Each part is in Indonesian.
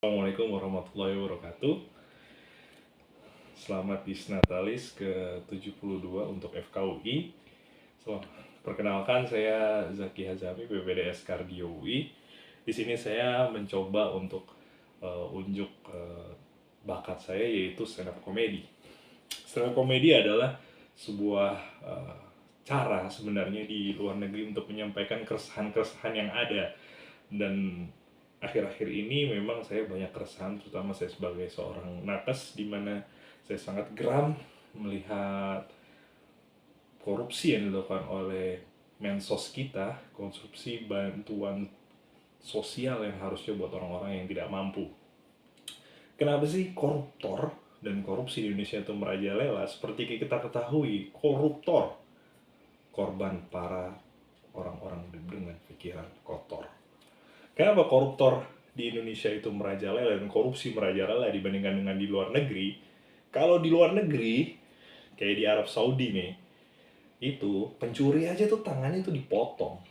Assalamualaikum warahmatullahi wabarakatuh. Selamat Disnatalis ke-72 untuk FKUI. Perkenalkan, saya Zaki Hazami, PPDS Kardio UI. Di sini saya mencoba untuk unjuk bakat saya, yaitu stand up comedy. Stand up comedy adalah sebuah cara sebenarnya di luar negeri untuk menyampaikan keresahan-keresahan yang ada. Dan akhir-akhir ini memang saya banyak keresahan, terutama saya sebagai seorang nakes, di mana saya sangat geram melihat korupsi yang dilakukan oleh mensos kita, konsumsi bantuan sosial yang harusnya buat orang-orang yang tidak mampu. Kenapa sih koruptor dan korupsi di Indonesia itu merajalela? Seperti kita ketahui, koruptor korban para orang-orang dengan pikiran kotor. Kenapa koruptor di Indonesia itu merajalela dan korupsi merajalela dibandingkan dengan di luar negeri? Kalau di luar negeri, kayak di Arab Saudi nih, itu pencuri aja tuh tangannya itu dipotong.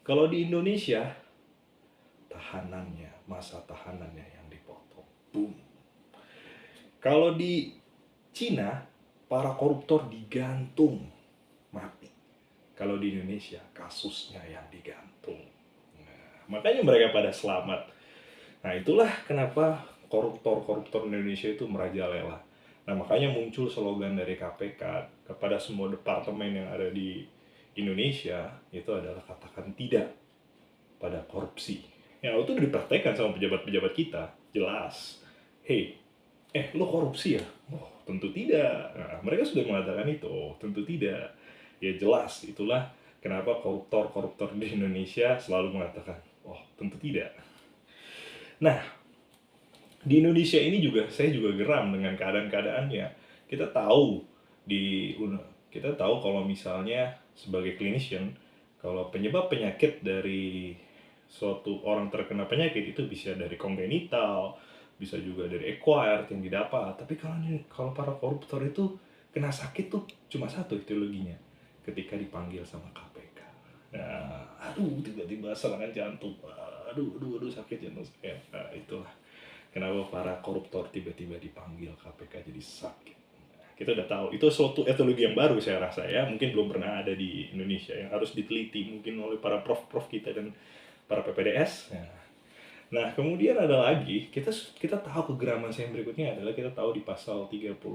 Kalau di Indonesia, masa tahanannya yang dipotong. Boom. Kalau di Cina, para koruptor digantung mati. Kalau di Indonesia, kasusnya yang digantung. Makanya mereka pada selamat. Nah, itulah kenapa koruptor-koruptor Indonesia itu merajalela. Nah, makanya muncul slogan dari KPK kepada semua departemen yang ada di Indonesia, itu adalah katakan tidak pada korupsi. Ya, itu udah dipraktekkan sama pejabat-pejabat kita, jelas. Hey, lo korupsi ya? Oh, tentu tidak. Nah, mereka sudah mengatakan itu, oh, tentu tidak. Ya jelas, itulah kenapa koruptor-koruptor di Indonesia selalu mengatakan, oh, tentu tidak. Nah, di Indonesia ini juga saya juga geram dengan keadaan-keadaannya. Kita tahu kalau misalnya sebagai clinician, kalau penyebab penyakit dari suatu orang terkena penyakit itu bisa dari kongenital, bisa juga dari acquired yang didapat. Tapi kalau para koruptor itu kena sakit tuh cuma satu ideologinya, ketika dipanggil sama KPK. Nah, tiba-tiba serangan jantung. Aduh, sakit jantung saya. Nah, itulah kenapa para koruptor tiba-tiba dipanggil KPK jadi sakit. Nah, kita udah tahu, itu suatu etologi yang baru saya rasa ya, mungkin belum pernah ada di Indonesia, yang harus diteliti mungkin oleh para prof-prof kita dan para PPDS. Nah, kemudian ada lagi, kita tahu kegeraman saya yang berikutnya adalah kita tahu di pasal 34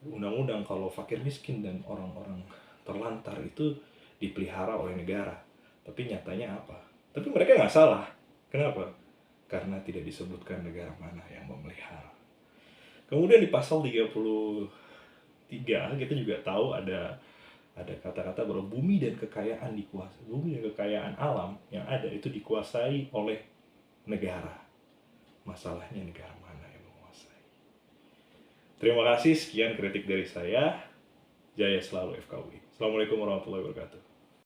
undang-undang kalau fakir miskin dan orang-orang terlantar itu dipelihara oleh negara. Tapi nyatanya apa? Tapi mereka nggak salah. Kenapa? Karena tidak disebutkan negara mana yang memelihara. Kemudian di pasal 33 kita juga tahu ada kata-kata bahwa bumi dan kekayaan alam yang ada itu dikuasai oleh negara. Masalahnya negara mana yang menguasai? Terima kasih, sekian kritik dari saya. Jaya selalu FKUI. Assalamualaikum warahmatullahi wabarakatuh.